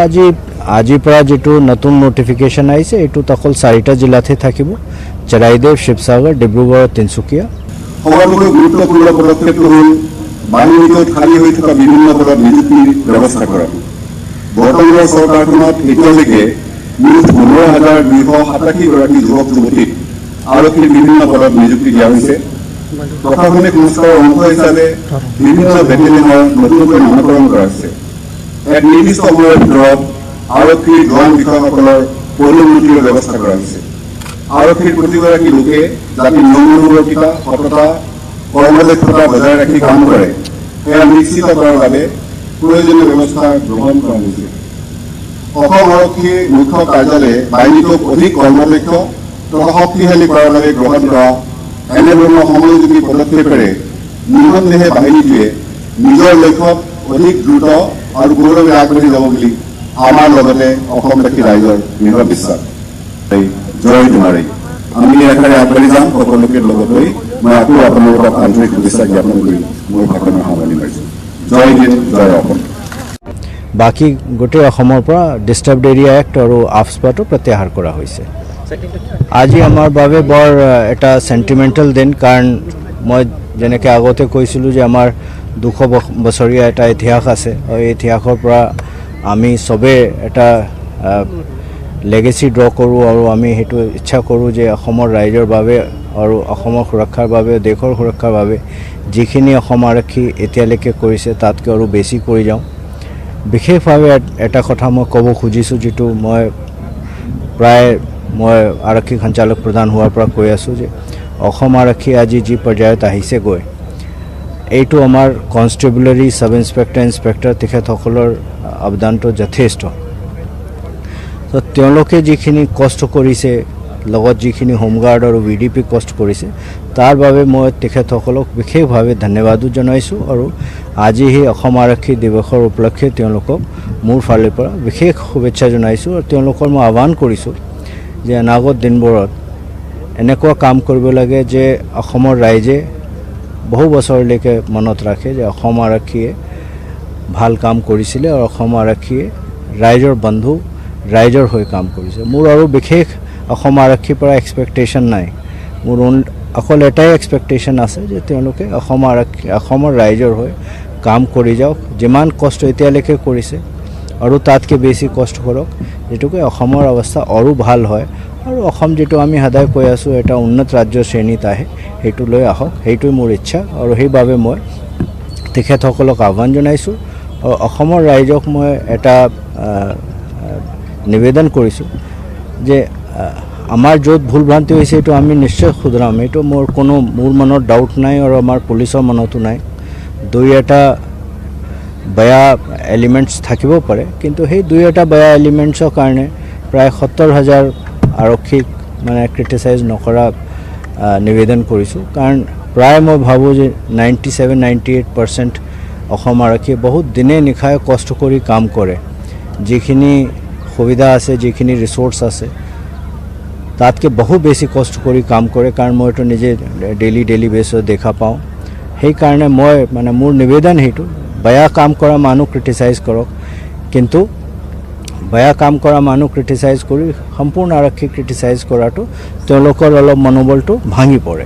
আজিৰ পৰা যেটো নতুন নোটিফিকেশন আইছে এটো তকল 4টা জিলাতে থাকিব চৰাইদেউ শিৱসাগৰ ডিব্ৰুগড় তিনচুকীয়া সকলোতকৈ গুৰুত্বপূৰ্ণ পদক্ষেপটো হ'ল বাহিনীত খালী হৈ থকা বিভিন্ন পদত নিযুক্তিৰ ব্যৱস্থা কৰা বৰ্তমানৰ চৰকাৰখনত এতিয়ালৈকে মুঠ 15,287 গৰাকী যুৱক যুৱতীক আৰক্ষীৰ বিভিন্ন পদত নিযুক্তি দিয়া হৈছে প্ৰশাসনিক সংস্কাৰৰ অংশ হিচাপে বিভিন্ন বেটেলিয়নৰ নতুনকৈ নামকৰণ কৰা হৈছে এক নিৰ্দিষ্ট সময়ৰ ভিতৰত আৰক্ষীৰ জোৱান বিষয়াসকলৰ পদোন্নতিৰ ব্যৱস্থা কৰা হৈছে আৰক্ষীৰ প্ৰতিগৰাকী লোকে যাতে নিয়মানুৱৰ্তিতা সততা কৰ্মদক্ষতা বজাই ৰাখি কাম কৰে সেয়া নিশ্চিত কৰাৰ বাবে প্ৰয়োজনীয় ব্যৱস্থা গ্ৰহণ কৰা হৈছে অসম আৰক্ষী মুখ্য কাৰ্যালয়ে বাহিনীটোক অধিক কৰ্মদক্ষ তথা শক্তিশালী কৰাৰ বাবে গ্ৰহণ কৰা এনেধৰণৰ সময়োপযোগী পদক্ষেপেৰে নিঃসন্দেহে বাহিনীটোৱে নিজৰ লক্ষ্যত অধিক দ্ৰুত আৰু গৌৰৱে আগবাঢ়ি যাব বুলি আমাৰ লগতে অসমবাসী ৰাইজৰ দৃঢ় বিশ্বাস জয় দুৱাৰী আমি একেবাৰে আগবাঢ়ি যাম সকলোকে লগত লৈ মই আকৌ আপোনালোকক আন্তৰিক শুভেচ্ছা জ্ঞাপন কৰি মোৰ ভাষণৰ সামৰণি মাৰিছোঁ জয় হিন্দ জয় অসম বাকি গোটেই অসমৰ পৰা ডিষ্টাৰ্বড এৰিয়া এক্ট আৰু আফস্পাটো প্ৰত্যাহাৰ কৰা হৈছে আজি আমাৰ বাবে বৰ এটা সেন্টিমেন্টাল দিন কাৰণ মই যেনেকৈ আগতে কৈছিলোঁ যে আমাৰ 200 বছৰীয়া এটা ইতিহাস আছে আৰু এই ইতিহাসৰ পৰা আমি সবে এটা লেগেসি ড্ৰ কৰোঁ আৰু আমি হেতু ইচ্ছা কৰোঁ যে অসমৰ ৰাইজৰ বাবে আৰু অসমৰ সুৰক্ষাৰ বাবে দেশৰ সুৰক্ষাৰ বাবে যিখিনি অসম আৰক্ষী এতিয়ালৈকে কৰিছে তাতকৈ আৰু বেছি কৰি যাওঁ বিশেষভাৱে এটা কথা মই ক'ব খুজিছোঁ যেটো মই প্ৰায় মই আৰক্ষী সঞ্চালক প্ৰধান হোৱাৰ পৰা কৈ আছোঁ যে অসম আৰক্ষী আজি যি পৰ্যায়ত আহিছে গৈ এইটো আমাৰ কনষ্টেবুলাৰী সাব ইন্সপেক্টৰ ইন্সপেক্টৰ তেখেতসকলৰ অৱদানটো যথেষ্ট তো তেওঁলোকে যিখিনি কষ্ট কৰিছে লগত যিখিনি হোমগাৰ্ড আৰু ভিডিপি কষ্ট কৰিছে তাৰ বাবে মই তেখেতসকলক বিশেষভাৱে ধন্যবাদো জনাইছোঁ আৰু আজি এই অসম আৰক্ষী দিৱসৰ উপলক্ষে তেওঁলোকক মোৰ ফালৰ পৰা বিশেষ শুভেচ্ছা জনাইছোঁ আৰু তেওঁলোকৰ মই আহ্বান কৰিছোঁ যে অনাগত দিনবোৰত এনেকুৱা কাম কৰিব লাগে যে অসমৰ ৰাইজে বহু বছৰলৈকে মনত ৰাখে যে অসম আৰক্ষীয়ে ভাল কাম কৰিছিলে আৰু অসম আৰক্ষীয়ে ৰাইজৰ বন্ধু ৰাইজৰ হৈ কাম কৰিছে মোৰ আৰু বিশেষ অসম আৰক্ষীৰ পৰা এক্সপেক্টেশ্যন নাই মোৰ অকল এটাই এক্সপেক্টেশ্যন আছে যে তেওঁলোকে অসমৰ ৰাইজৰ হৈ কাম কৰি যাওক যিমান কষ্ট এতিয়ালৈকে কৰিছে আৰু তাতকৈ বেছি কষ্ট কৰক যেটোকে অসমৰ অৱস্থা আৰু ভাল হয় আৰু অসম যেটো আমি সদায় কৈ আছোঁ এটা উন্নত ৰাজ্য শ্ৰেণীত আহে সেইটো লৈ আহক সেইটোৱে মোৰ ইচ্ছা আৰু সেইবাবে মই তেখেতসকলক আহ্বান জনাইছোঁ আৰু অসমৰ ৰাইজক মই এটা নিবেদন কৰিছোঁ যে আমাৰ য'ত ভুল ভ্ৰান্তি হৈছে এইটো আমি নিশ্চয় শুধৰাম এইটো মোৰ মনত ডাউট নাই আৰু আমাৰ পুলিচৰ মনতো নাই দুই এটা বেয়া এলিমেণ্টছ থাকিব পাৰে কিন্তু সেই দুই এটা বেয়া এলিমেণ্টছৰ কাৰণে প্ৰায় 70,000 আৰক্ষীক মানে ক্ৰিটিচাইজ নকৰা নিবেদন কৰিছোঁ কাৰণ প্ৰায় মই ভাবোঁ যে 97-98% অসম আৰক্ষীয়ে বহুত দিনে নিশাই কষ্ট কৰি কাম কৰে যিখিনি সুবিধা আছে যিখিনি ৰিসোৰ্স আছে তাতকৈ বহু বেছি কষ্ট কৰি কাম কৰে কাৰণ মই এইটো নিজে ডেইলি বেছত দেখা পাওঁ সেইকাৰণে মই মানে মোৰ নিবেদন সেইটো বেয়া কাম কৰা মানুহ ক্ৰিটিচাইজ কৰক কিন্তু বেয়া কাম কৰা মানুহ ক্ৰিটিচাইজ কৰি সম্পূৰ্ণ আৰক্ষী ক্ৰিটিচাইজ কৰাটো তেওঁলোকৰ অলপ মনোবলটো ভাঙি পৰে